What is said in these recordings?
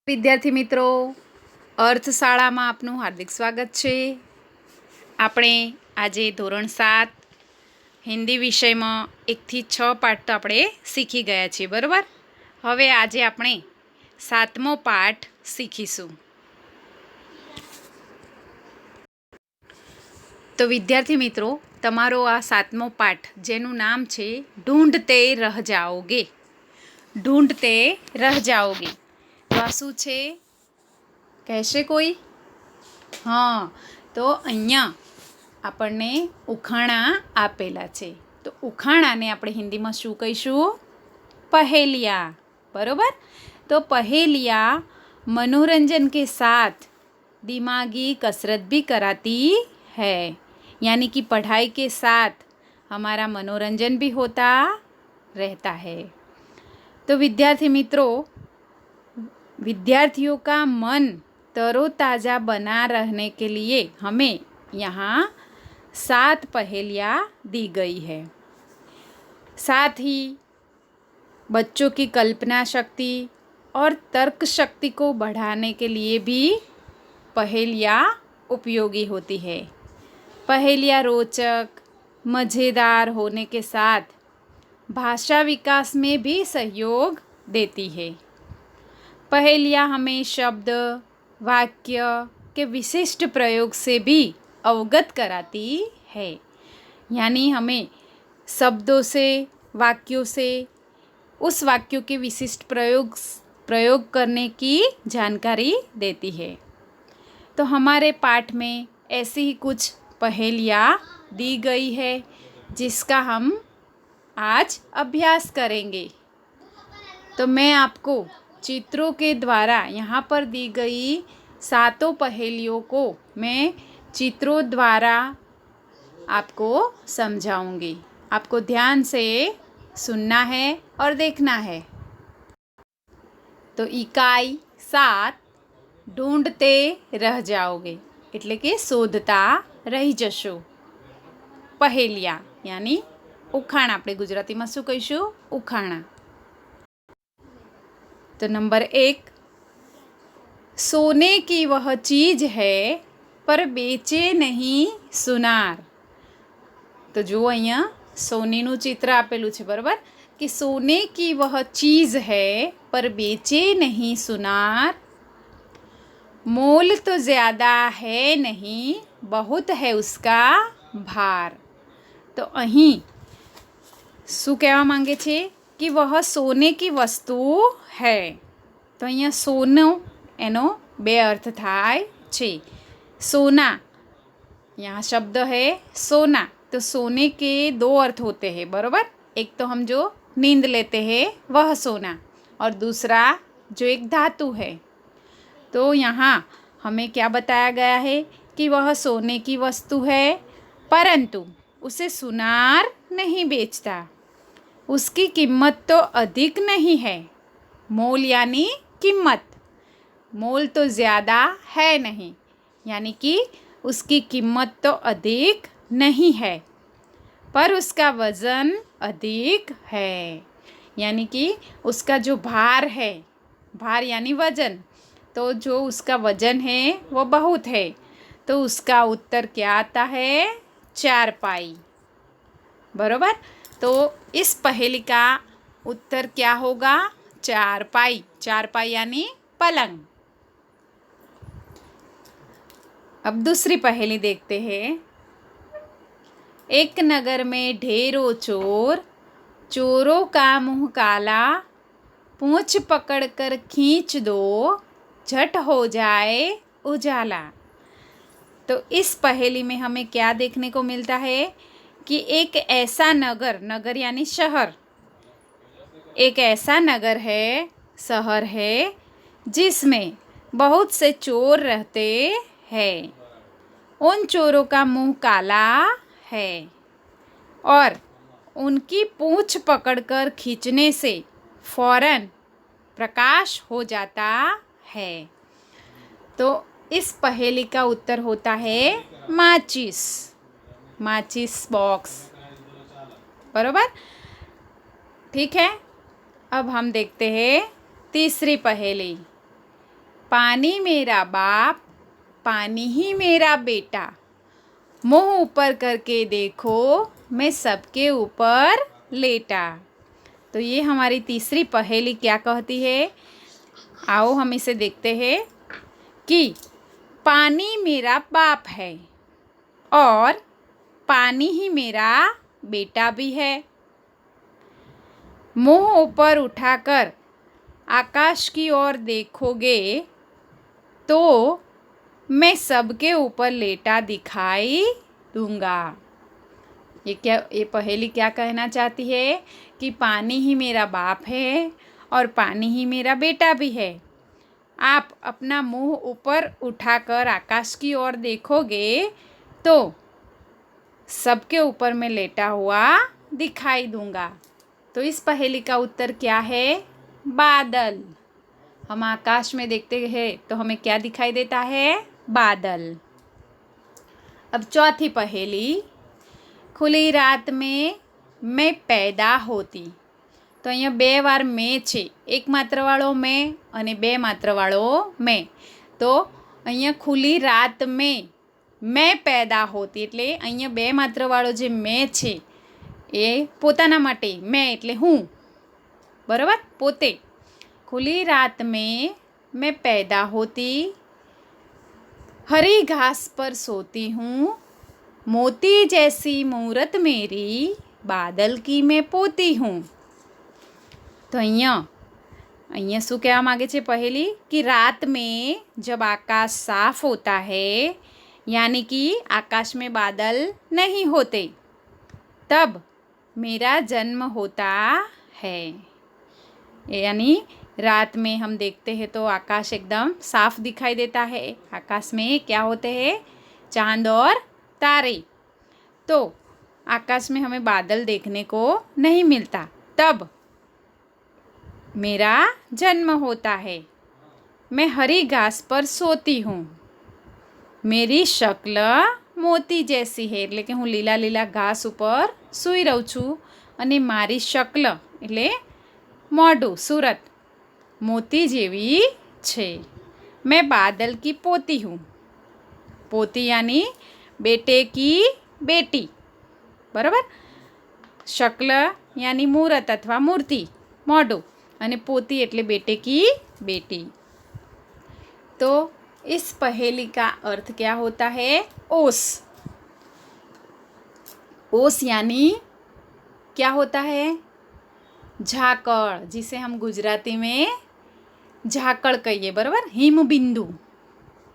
વિદ્યાર્થી મિત્રો, અર્થશાળામાં આપનું હાર્દિક સ્વાગત છે. આપણે આજે ધોરણ 7 હિન્દી વિષયમાં 1 થી 6 પાઠ તો આપણે શીખી ગયા છીએ, બરાબર. હવે આજે આપણે 7મો પાઠ શીખીશું. તો વિદ્યાર્થી મિત્રો, તમારો આ 7મો પાઠ જેનું નામ છે ઢૂંઢતે રહ જાઓગે. ઢૂંઢતે રહ જાઓગે. તો આ શું છે કહેશે કોઈ? હા, તો અહીંયા આપણને ઉખાણા આપેલા છે. તો ઉખાણાને આપણે હિન્દીમાં શું કહીશું? पहेलियाँ. बरोबर. तो पहेलियाँ मनोरंजन के साथ दिमागी कसरत भी कराती है, यानी कि पढ़ाई के साथ हमारा मनोरंजन भी होता रहता है. तो विद्यार्थी मित्रों, विद्यार्थियों का मन तरोताज़ा बना रहने के लिए हमें यहाँ 7 पहेलियाँ दी गई है. साथ ही बच्चों की कल्पना शक्ति और तर्क शक्ति को बढ़ाने के लिए भी पहेलियाँ उपयोगी होती है. पहेलियाँ रोचक, मज़ेदार होने के साथ भाषा विकास में भी सहयोग देती है. पहेलियाँ हमें शब्द, वाक्य के विशिष्ट प्रयोग से भी अवगत कराती है, यानी हमें शब्दों से, वाक्यों से उस वाक्यों के विशिष्ट प्रयोग करने की जानकारी देती है. तो हमारे पाठ में ऐसी ही कुछ पहेलियाँ दी गई है जिसका हम आज अभ्यास करेंगे. तो मैं आपको चित्रों के द्वारा यहाँ पर दी गई 7 पहेलियों को मैं चित्रों द्वारा आपको समझाऊंगी. आपको ध्यान से सुनना है और देखना है. तो इकाई 7 ढूंढते रह जाओगे એટલે કે શોધતા રહી જશો. पहेलियाँ यानी उखाणा. આપણે ગુજરાતીમાં શું કહીશું? ઉખાણા. तो नंबर 1, सोने की वह चीज़ है पर बेचे नहीं सुनार. तो जो અહીંયા સોનીનું ચિત્ર આપેલું છે, બરાબર, कि सोने की वह चीज़ है पर बेचे नहीं सुनार, मोल तो ज़्यादा है नहीं बहुत है उसका भार. तो અહીં શું કહેવા માંગે છે कि वह सोने की वस्तु है. तो અહીંયા સોનું એનો 2 अर्थ થાય છે. सोना, यहाँ शब्द है सोना. तो सोने के 2 अर्थ होते हैं, बराबर. एक तो हम जो नींद लेते हैं वह सोना, और दूसरा जो एक धातु है. तो यहाँ हमें क्या बताया गया है कि वह सोने की वस्तु है परंतु उसे सुनार नहीं बेचता. उसकी कीमत तो अधिक नहीं है. मोल यानी कीमत, मोल तो ज़्यादा है नहीं, यानी कि उसकी कीमत तो अधिक नहीं है पर उसका वज़न अधिक है, यानी कि उसका जो भार है, भार यानी वज़न, तो जो उसका वज़न है वो बहुत है. तो उसका उत्तर क्या आता है? 4 पाई. बराबर. तो इस पहेली का उत्तर क्या होगा? 4 पाई. 4 पाई यानी पलंग. अब दूसरी पहेली देखते हैं. एक नगर में ढेरों चोर, चोरों का मुंह काला, पूंछ पकड़कर खींच दो, झट हो जाए उजाला. तो इस पहेली में हमें क्या देखने को मिलता है कि एक ऐसा नगर, नगर यानी शहर, एक ऐसा नगर है, शहर है जिसमें बहुत से चोर रहते हैं. उन चोरों का मुंह काला है और उनकी पूंछ पकड़कर खींचने से फौरन प्रकाश हो जाता है. तो इस पहेली का उत्तर होता है माचिस. माचिस बॉक्स. बराबर. ठीक है. अब हम देखते हैं तीसरी पहेली. पानी मेरा बाप, पानी ही मेरा बेटा, मुँह ऊपर करके देखो, मैं सबके ऊपर लेटा। तो ये हमारी तीसरी पहेली क्या कहती है? आओ हम इसे देखते हैं कि पानी मेरा बाप है और पानी ही मेरा बेटा भी है। मुँह ऊपर उठाकर आकाश की ओर देखोगे तो मैं सबके ऊपर लेटा दिखाई दूंगा। ये पहेली क्या कहना चाहती है कि पानी ही मेरा बाप है और पानी ही मेरा बेटा भी है। आप अपना मुंह ऊपर उठाकर आकाश की ओर देखोगे तो सबके ऊपर मैं लेटा हुआ दिखाई दूंगा। तो इस पहेली का उत्तर क्या है? बादल। हम आकाश में देखते हैं तो हमें क्या दिखाई देता है? बादल। अब चौथी पहेली, खुली रात में मैं पैदा होती। तो અહીંયા બે વાર મેં છે, એક માત્રવાળો મેં અને બે માત્રવાળો મેં. તો અહીંયા ખુલ્લી રાત મેં પેદા હોતી એટલે અહીંયા બે માત્રવાળો જે મેં છે એ પોતાના માટે, મેં એટલે હું, બરાબર, પોતે. खुली रात में मैं पैदा होती, हरी घास पर सोती हूँ, मोती जैसी मूरत मेरी, बादल की मैं पोती हूँ. तो અહીંયા શું કહેવા માગે છે पहेली कि रात में जब आकाश साफ होता है, यानी कि आकाश में बादल नहीं होते, तब मेरा जन्म होता है। यानी रात में हम देखते हैं तो आकाश एकदम साफ दिखाई देता है। आकाश में क्या होते हैं? चांद और तारे। तो आकाश में हमें बादल देखने को नहीं मिलता, तब मेरा जन्म होता है। मैं हरी घास पर सोती हूँ, मेरी शक्ल मोती जैसी है, એટલે કે હું લીલા લીલા ઘાસ ઉપર સૂઈ રહું છું અને મારી શક્લ એટલે મોઢું, सूरत मोती जेवी छे। मैं बादल की पोती हूँ। पोती यानी बेटे की बेटी, बराबर। शक्ल यानी मूरत अथवा मूर्ति, मोढू, अने पोती एटले बेटे की बेटी। तो इस पहेली का अर्थ क्या होता है? ओस। ओस यानी क्या होता है? झाकड़, जिसे हम गुजराती में झाकड़ कहिए, बराबर। हिम बिंदु,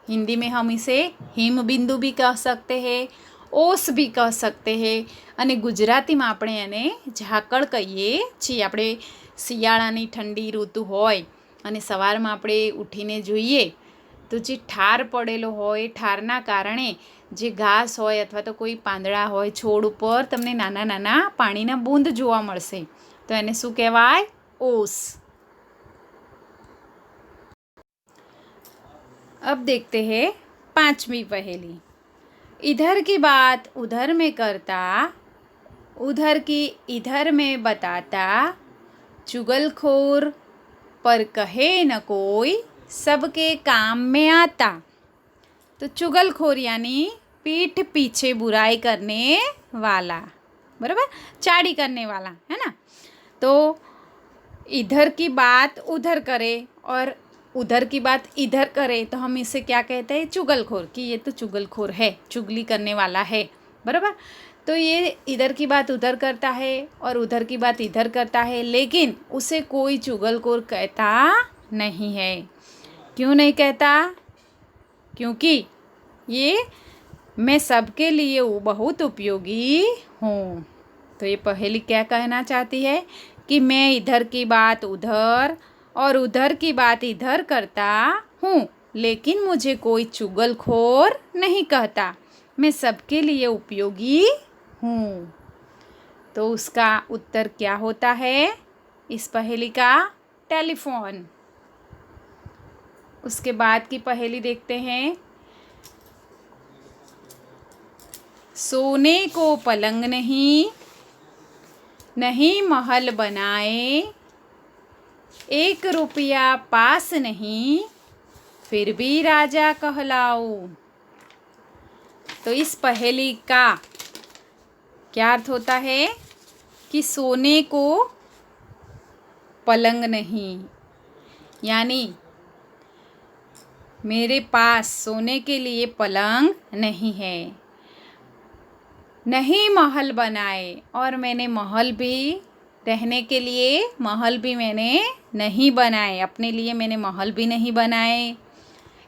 हिंदी में हम इसे हिम बिंदु भी कह सकते हैं, ओस भी कह सकते हैं, અને ગુજરાતીમાં આપણે એને ઝાકળ કહીએ છીએ। આપણે શિયાળાની ઠંડી ઋતુ હોય અને સવારમાં આપણે ઉઠીને જોઈએ તો જે ઠાર પડેલો હોય, ઠારના કારણે જે ઘાસ હોય અથવા તો કોઈ પાંદડા હોય છોડ ઉપર તમને નાના નાના પાણીના બૂંદ જોવા મળશે, તો એને શું કહેવાય? ઓસ। अब देखते हैं पांचवी पहेली। इधर की बात उधर में करता, उधर की इधर में बताता, चुगलखोर पर कहे न कोई, सबके काम में आता। तो चुगलखोर यानी पीठ पीछे बुराई करने वाला, बराबर, चाड़ी करने वाला, है ना। तो इधर की बात उधर करे और उधर की बात इधर करे तो हम इसे क्या कहते हैं? चुगलखोर, कि ये तो चुगलखोर है, चुगली करने वाला है, बराबर। तो ये इधर की बात उधर करता है और उधर की बात इधर करता है, लेकिन उसे कोई चुगलखोर कहता नहीं है। क्यों नहीं कहता? क्योंकि ये मैं सबके लिए बहुत उपयोगी हूँ। तो ये पहेली क्या कहना चाहती है कि मैं इधर की बात उधर और उधर की बात इधर करता हूँ, लेकिन मुझे कोई चुगलखोर नहीं कहता, मैं सबके लिए उपयोगी हूँ। तो उसका उत्तर क्या होता है इस पहेली का? टेलीफोन। उसके बाद की पहेली देखते हैं। सोने को पलंग नहीं, नहीं महल बनाए, 1 रुपया पास नहीं, फिर भी राजा कहलाऊं। तो इस पहेली का क्या अर्थ होता है कि सोने को पलंग नहीं, यानी मेरे पास सोने के लिए पलंग नहीं है, नहीं महल बनाए, और मैंने महल भी रहने के लिए महल भी मैंने नहीं बनाए, अपने लिए मैंने महल भी नहीं बनाए।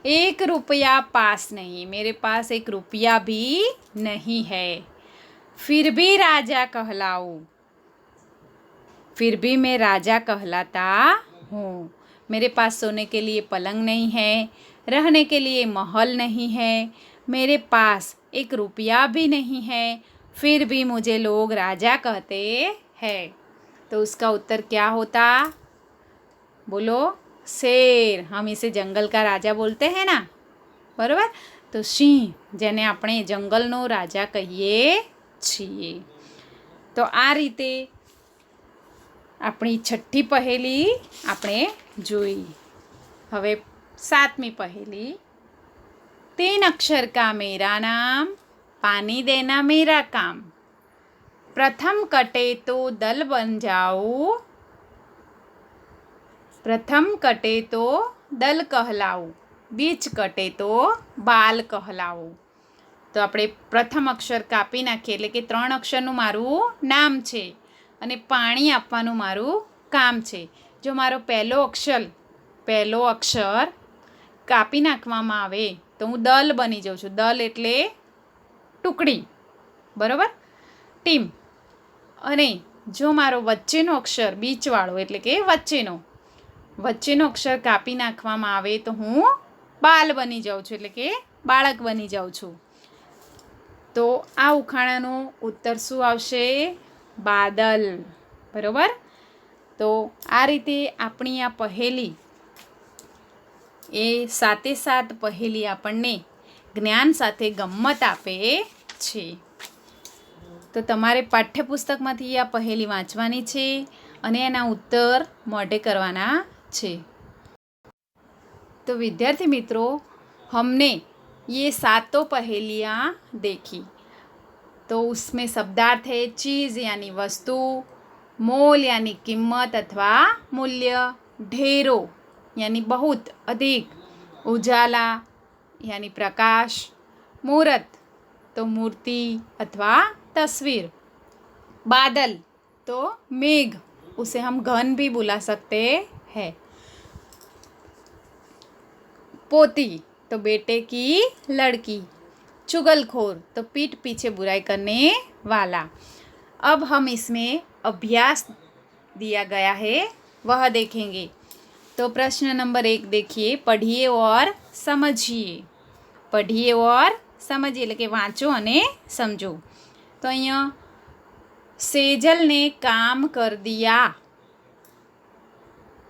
1 रुपया पास नहीं, मेरे पास 1 रुपया भी नहीं है। फिर भी राजा कहलाऊं, फिर भी मैं राजा कहलाता हूँ। मेरे पास सोने के लिए पलंग नहीं है, रहने के लिए महल नहीं है, मेरे पास 1 रुपया भी नहीं है, फिर भी मुझे लोग राजा कहते हैं। तो उसका उत्तर क्या होता? बोलो। शेर। हम इसे जंगल का राजा बोलते हैं ना, बराबर। तो सिंह जेने આપણે જંગલનો રાજા કહીએ છીએ। તો આ રીતે આપણી છઠ્ઠી પહેલી આપણે જોઈ। હવે 7મી પહેલી। 3 अक्षर का मेरा नाम, पानी देना मेरा काम, प्रथम कटे तो दल बन जाऊं, प्रथम कटे तो दल कहलाऊं, बीच कटे तो बाल कहलाऊं। तो આપણે પ્રથમ અક્ષર કાપી નાખીએ, એટલે કે 3 અક્ષરનું મારું નામ છે અને પાણી આપવાનું મારું કામ છે। જો મારો પહેલો અક્ષર કાપી નાખવામાં આવે તો હું દલ બની જાઉં છું। દલ એટલે ટુકડી, બરાબર, ટીમ। અને જો મારો વચ્ચેનો અક્ષર બીચવાળો એટલે કે વચ્ચેનો અક્ષર કાપી નાખવામાં આવે તો હું બાલ બની જાઉં છું, એટલે કે બાળક બની જાઉં છું। તો આ ઉખાણાનો ઉત્તર શું આવશે? બાદલ, બરાબર। તો આ રીતે આપણી આ પહેલી એ 7 પહેલી આપણને જ્ઞાન સાથે ગમ્મત આપે છે। તો તમારે પાઠ્યપુસ્તકમાંથી આ પહેલી વાંચવાની છે અને એના ઉત્તર મોઢે કરવાના છે। तो विद्यार्थी मित्रों, हमने ये 7 पहेलियाँ देखी। तो उसमें शब्दार्थ है चीज़ यानी वस्तु, मोल यानी कीमत अथवा मूल्य, ढेरों यानी बहुत अधिक, उजाला यानी प्रकाश, मूर्त तो मूर्ति अथवा तस्वीर, बादल तो मेघ, उसे हम घन भी बुला सकते हैं, पोती तो बेटे की लड़की, चुगलखोर तो पीठ पीछे बुराई करने वाला। अब हम इसमें अभ्यास दिया गया है वह देखेंगे। तो प्रश्न नंबर 1 देखिए, पढ़िए और समझिए। पढ़िए और समझिए એટલે કે વાંચો અને સમજો। તો અહીંયા सेजल ने काम कर दिया,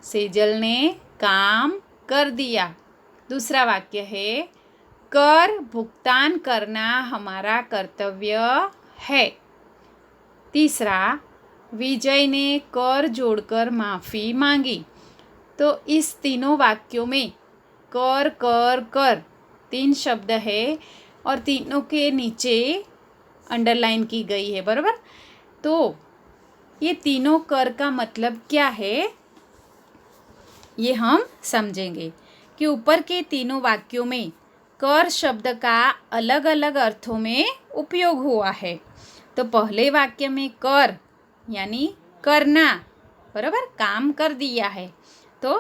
सेजल ने काम कर दिया। दूसरा वाक्य है, कर भुगतान करना हमारा कर्तव्य है। तीसरा, विजय ने कर जोड़कर माफ़ी मांगी। तो इस तीनों वाक्यों में कर कर कर 3 शब्द है और तीनों के नीचे अंडरलाइन की गई है, बराबर। तो ये तीनों कर का मतलब क्या है ये हम समझेंगे कि ऊपर के तीनों वाक्यों में कर शब्द का अलग अलग अर्थों में उपयोग हुआ है। तो पहले वाक्य में कर यानी करना, बराबर, काम कर दिया है तो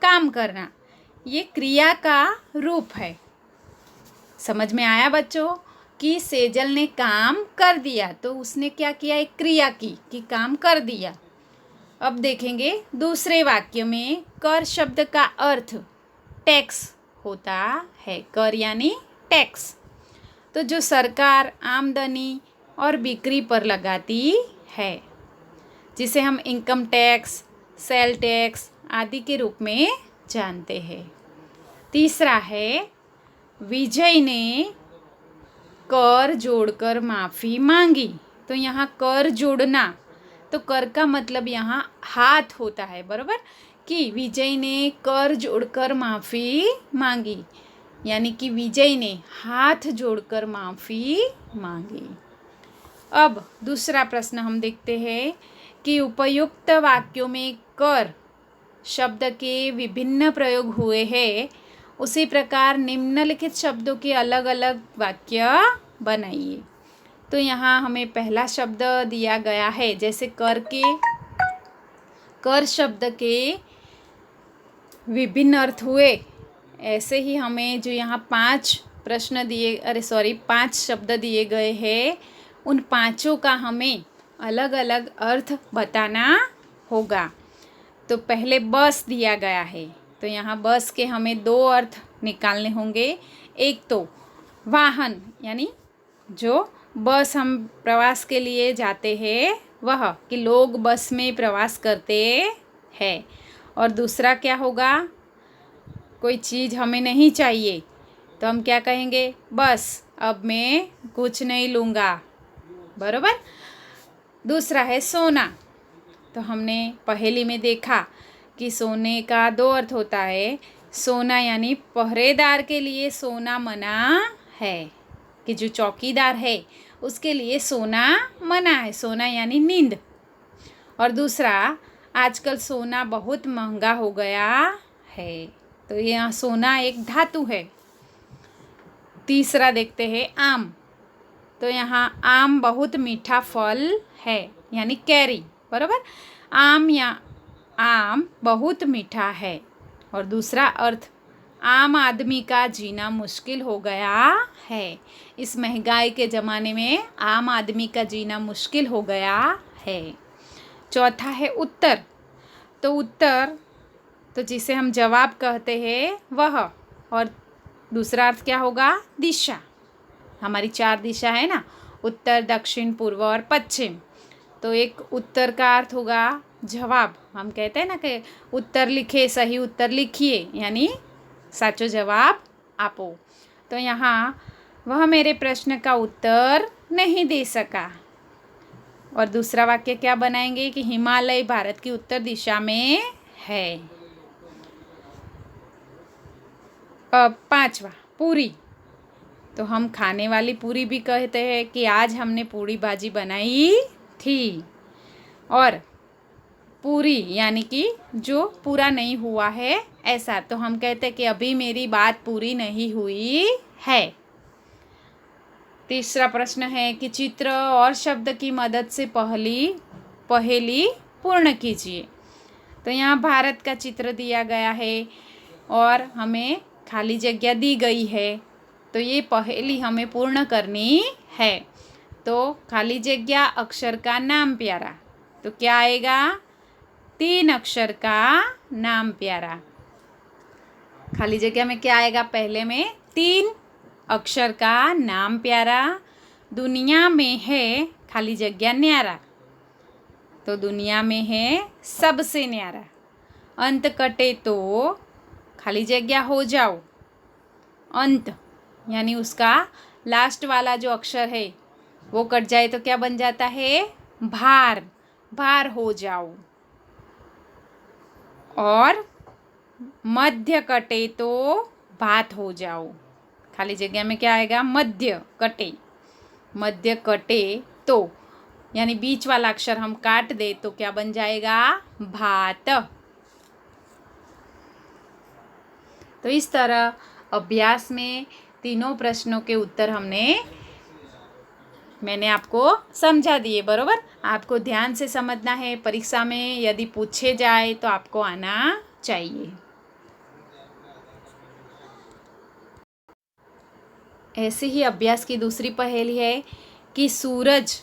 काम करना, ये क्रिया का रूप है। समझ में आया बच्चों कि सेजल ने काम कर दिया तो उसने क्या किया? एक क्रिया की कि काम कर दिया। अब देखेंगे दूसरे वाक्य में कर शब्द का अर्थ टैक्स होता है। कर यानी टैक्स, तो जो सरकार आमदनी और बिक्री पर लगाती है, जिसे हम इनकम टैक्स, सेल टैक्स आदि के रूप में जानते हैं। तीसरा है, विजय ने कर जोड़कर माफ़ी मांगी। तो यहाँ कर जोड़ना, तो कर का मतलब यहाँ हाथ होता है, बराबर, कि विजय ने कर जोड़कर माफ़ी मांगी, यानी कि विजय ने हाथ जोड़कर माफ़ी मांगी। अब दूसरा प्रश्न हम देखते हैं कि उपयुक्त वाक्यों में कर शब्द के विभिन्न प्रयोग हुए हैं, उसी प्रकार निम्नलिखित शब्दों के अलग अलग वाक्य बनाइए। तो यहाँ हमें पहला शब्द दिया गया है, जैसे कर शब्द के विभिन्न अर्थ हुए, ऐसे ही हमें जो यहाँ 5 शब्द दिए गए हैं, उन पांचों का हमें अलग अलग अर्थ बताना होगा। तो पहले बस दिया गया है, तो यहाँ बस के हमें 2 अर्थ निकालने होंगे। एक तो वाहन, यानी जो बस हम प्रवास के लिए जाते हैं वह, कि लोग बस में प्रवास करते हैं। और दूसरा क्या होगा, कोई चीज़ हमें नहीं चाहिए तो हम क्या कहेंगे, बस अब मैं कुछ नहीं लूँगा, बराबर। दूसरा है सोना, तो हमने पहेली में देखा कि सोने का 2 अर्थ होता है। सोना यानी पहरेदार के लिए सोना मना है, कि जो चौकीदार है उसके लिए सोना मना है, सोना यानी नींद। और दूसरा, आजकल सोना बहुत महंगा हो गया है, तो यह सोना एक धातु है। तीसरा देखते हैं आम, तो यहाँ आम बहुत मीठा फल है, यानी कैरी, बराबर। आम बहुत मीठा है। और दूसरा अर्थ, आम आदमी का जीना मुश्किल हो गया है, इस महंगाई के ज़माने में आम आदमी का जीना मुश्किल हो गया है। चौथा है उत्तर, तो उत्तर तो जिसे हम जवाब कहते हैं वह, और दूसरा अर्थ क्या होगा, दिशा। हमारी 4 दिशा है ना, उत्तर, दक्षिण, पूर्व और पश्चिम। तो एक उत्तर का अर्थ होगा जवाब, हम कहते हैं ना कि उत्तर लिखे, सही उत्तर लिखिए, यानी साचो जवाब आपो। तो यहाँ वह मेरे प्रश्न का उत्तर नहीं दे सका। और दूसरा वाक्य क्या बनाएंगे कि हिमालय भारत की उत्तर दिशा में है। अब 5वां, पूरी, तो हम खाने वाली पूरी भी कहते हैं कि आज हमने पूरी भाजी बनाई थी। और पूरी यानी कि जो पूरा नहीं हुआ है ऐसा, तो हम कहते हैं कि अभी मेरी बात पूरी नहीं हुई है। तीसरा प्रश्न है कि चित्र और शब्द की मदद से पहेली पूर्ण कीजिए। तो यहाँ भारत का चित्र दिया गया है और हमें खाली जगह दी गई है, तो ये पहेली हमें पूर्ण करनी है। तो खाली जगह अक्षर का नाम प्यारा, तो क्या आएगा, 3 अक्षर का नाम प्यारा। खाली जगह में क्या आएगा, पहले में 3 अक्षर का नाम प्यारा। दुनिया में है खाली जगह न्यारा, तो दुनिया में है सबसे न्यारा। अंत कटे तो खाली जगह हो जाओ, अंत यानी उसका लास्ट वाला जो अक्षर है वो कट जाए तो क्या बन जाता है, भार हो जाओ। और मध्य कटे तो भात हो जाओ, खाली जगह में क्या आएगा, मध्य कटे तो, यानी बीच वाला अक्षर हम काट दे तो क्या बन जाएगा, भात। तो इस तरह अभ्यास में तीनों प्रश्नों के उत्तर मैंने आपको समझा दिए, बरोबर। आपको ध्यान से समझना है, परीक्षा में यदि पूछे जाए तो आपको आना चाहिए। ऐसे ही अभ्यास की दूसरी पहेली है कि सूरज,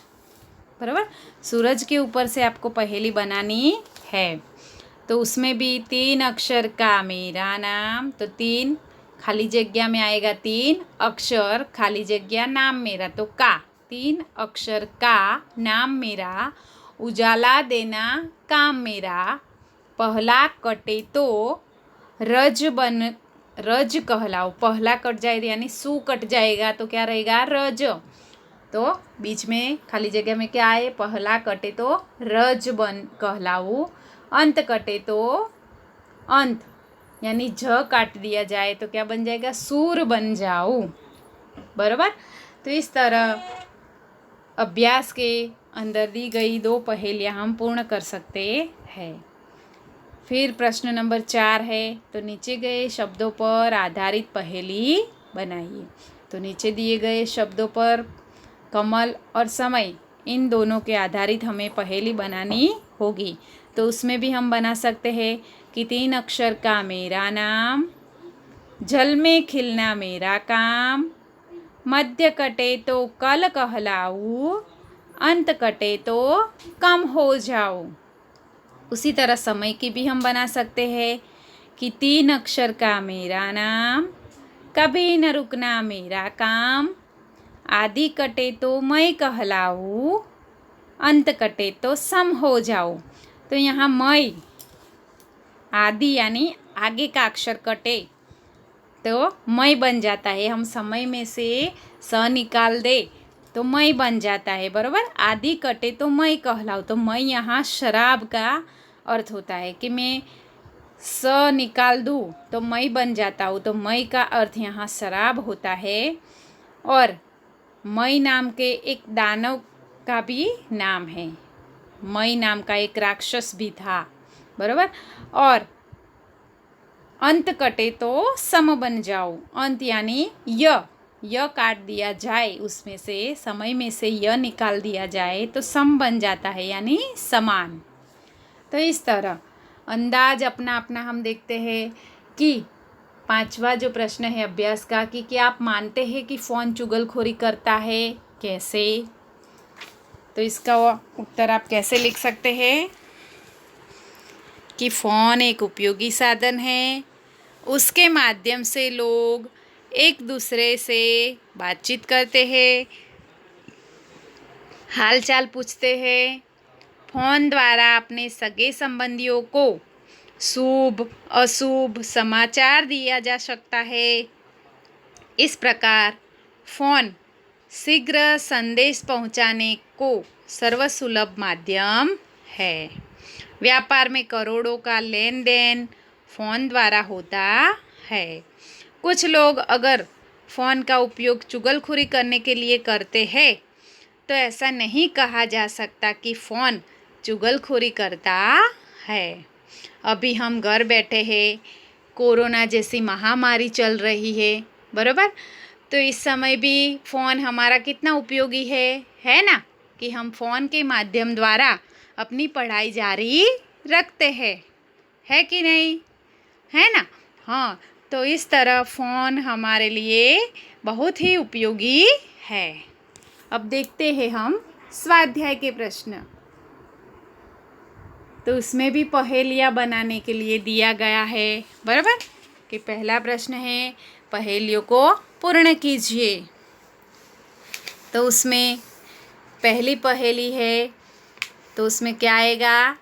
बराबर, सूरज के ऊपर से आपको पहेली बनानी है। तो उसमें भी 3 अक्षर का मेरा नाम, तो 3 खाली जगह में आएगा 3 अक्षर, खाली जगह नाम मेरा, तो का, 3 अक्षर का नाम मेरा, उजाला देना काम मेरा, पहला कटे तो रज कहलाओ, पहला कट जाए यानी सू कट जाएगा तो क्या रहेगा, रज। तो बीच में खाली जगह में क्या आए, पहला कटे तो रज कहलाऊ, अंत कटे तो अंत यानी झ काट दिया जाए तो क्या बन जाएगा, सूर बन जाऊं। बराबर। तो इस तरह अभ्यास के अंदर दी गई 2 पहेलियाँ हम पूर्ण कर सकते हैं। फिर प्रश्न नंबर 4 है, तो नीचे गए शब्दों पर आधारित पहेली बनाइए। तो नीचे दिए गए शब्दों पर कमल और समय, इन दोनों के आधारित हमें पहेली बनानी होगी। तो उसमें भी हम बना सकते हैं कि 3 अक्षर का मेरा नाम, जल में खिलना मेरा काम, मध्य कटे तो कल कहलाऊं, अंत कटे तो कम हो जाऊं। उसी तरह समय की भी हम बना सकते हैं कि 3 अक्षर का मेरा नाम, कभी न रुकना मेरा काम, आदि कटे तो मैं कहलाऊं, अंत कटे तो सम हो जाऊं। तो यहाँ मैं, आदि यानी आगे का अक्षर कटे तो मैं बन जाता है। हम समय में से स निकाल दे तो मैं बन जाता है। बराबर। आदि कटे तो मैं कहलाऊं, तो मैं यहाँ शराब का अर्थ होता है कि मैं स निकाल दूँ तो मैं बन जाता हूँ। तो मैं का अर्थ यहाँ शराब होता है। और मैं नाम के एक दानव का भी नाम है। मैं नाम का एक राक्षस भी था। बराबर। और अंत कटे तो सम बन जाओ। अंत यानी य काट दिया जाए, उसमें से समय में से य निकाल दिया जाए तो सम बन जाता है यानी समान। तो इस तरह अंदाज अपना अपना हम देखते हैं कि 5वां जो प्रश्न है अभ्यास का कि क्या आप मानते हैं कि फ़ोन चुगलखोरी करता है, कैसे। तो इसका उत्तर आप कैसे लिख सकते हैं कि फ़ोन एक उपयोगी साधन है, उसके माध्यम से लोग एक दूसरे से बातचीत करते हैं, हालचाल पूछते हैं, फ़ोन द्वारा अपने सगे संबंधियों को शुभ अशुभ समाचार दिया जा सकता है। इस प्रकार फ़ोन शीघ्र संदेश पहुंचाने को सर्वसुलभ माध्यम है। व्यापार में करोड़ों का लेन देन फ़ोन द्वारा होता है। कुछ लोग अगर फ़ोन का उपयोग चुगलखोरी करने के लिए करते हैं तो ऐसा नहीं कहा जा सकता कि फ़ोन चुगलखोरी करता है। अभी हम घर बैठे हैं, कोरोना जैसी महामारी चल रही है। बराबर। तो इस समय भी फ़ोन हमारा कितना उपयोगी है ना, कि हम फ़ोन के माध्यम द्वारा अपनी पढ़ाई जारी रखते हैं, है कि नहीं, है ना। हाँ, तो इस तरह फ़ोन हमारे लिए बहुत ही उपयोगी है। अब देखते हैं हम स्वाध्याय के प्रश्न। तो उसमें भी पहेलियाँ बनाने के लिए दिया गया है। बराबर। कि पहला प्रश्न है पहेलियों को पूर्ण कीजिए। तो उसमें पहली पहेली है, तो उसमें क्या आएगा,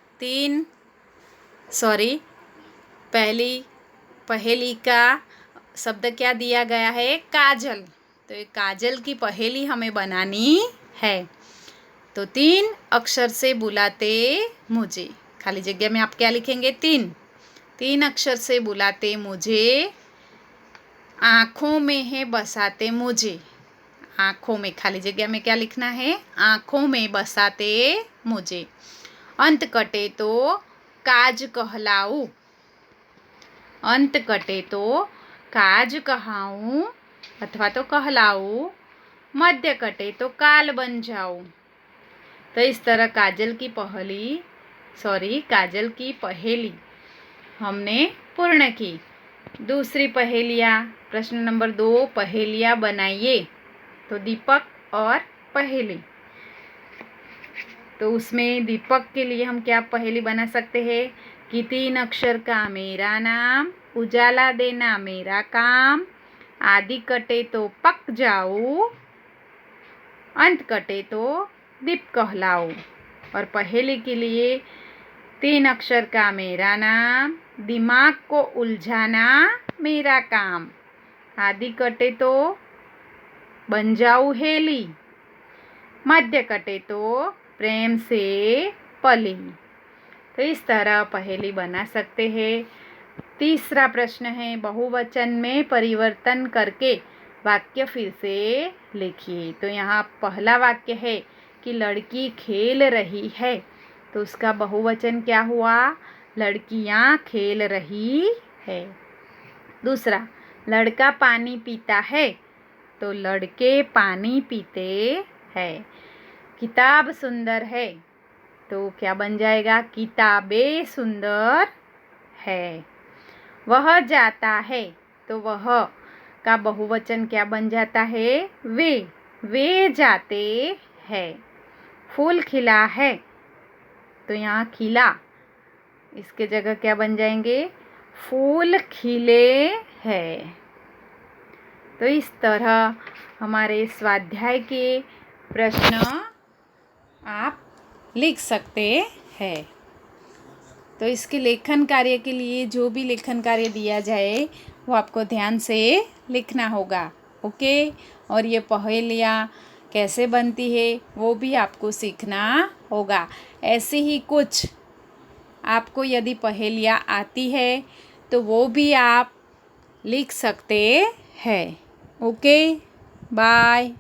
पहली पहेली का शब्द क्या दिया गया है, काजल। तो ये काजल की पहेली हमें बनानी है। तो 3 अक्षर से बुलाते मुझे, खाली जगह में आप क्या लिखेंगे, 3 अक्षर से बुलाते मुझे, आँखों में है बसाते मुझे। आँखों में, खाली जगह में क्या लिखना है, आँखों में बसाते मुझे। अंत कटे तो काज कहलाऊं, अंत कटे तो काज कहाऊं अथवा तो कहलाऊं, मध्य कटे तो काल बन जाऊं। तो इस तरह काजल की पहेली हमने पूर्ण की। दूसरी पहेलियाँ, प्रश्न नंबर 2, पहेलियाँ बनाइए। तो दीपक और पहेली। तो उसमें दीपक के लिए हम क्या पहेली बना सकते हैं कि 3 अक्षर का मेरा नाम, उजाला देना मेरा काम, आदि कटे तो पक जाऊं, अंत कटे तो दीप कहलाऊं। और पहेली के लिए 3 अक्षर का मेरा नाम, दिमाग को उलझाना मेरा काम, आदि कटे तो बन जाऊं हेली, मध्य कटे तो प्रेम से पली। तो इस तरह पहेली बना सकते हैं। तीसरा प्रश्न है, बहुवचन में परिवर्तन करके वाक्य फिर से लिखिए। तो यहाँ पहला वाक्य है कि लड़की खेल रही है, तो उसका बहुवचन क्या हुआ? लड़कियाँ खेल रही है। दूसरा, लड़का पानी पीता है, तो लड़के पानी पीते हैं। किताब सुंदर है, तो क्या बन जाएगा? किताबें सुंदर है। वह जाता है, तो वह का बहुवचन क्या बन जाता है? वे जाते हैं। फूल खिला है, तो यहाँ खिला, इसके जगह क्या बन जाएंगे? फूल खिले हैं। तो इस तरह हमारे स्वाध्याय के प्रश्न आप लिख सकते हैं। तो इसके लेखन कार्य के लिए जो भी लेखन कार्य दिया जाए वो आपको ध्यान से लिखना होगा, ओके। और ये पहेलियाँ कैसे बनती है वो भी आपको सीखना होगा। ऐसे ही कुछ आपको यदि पहेलियाँ आती है तो वो भी आप लिख सकते हैं, ओके। बाय।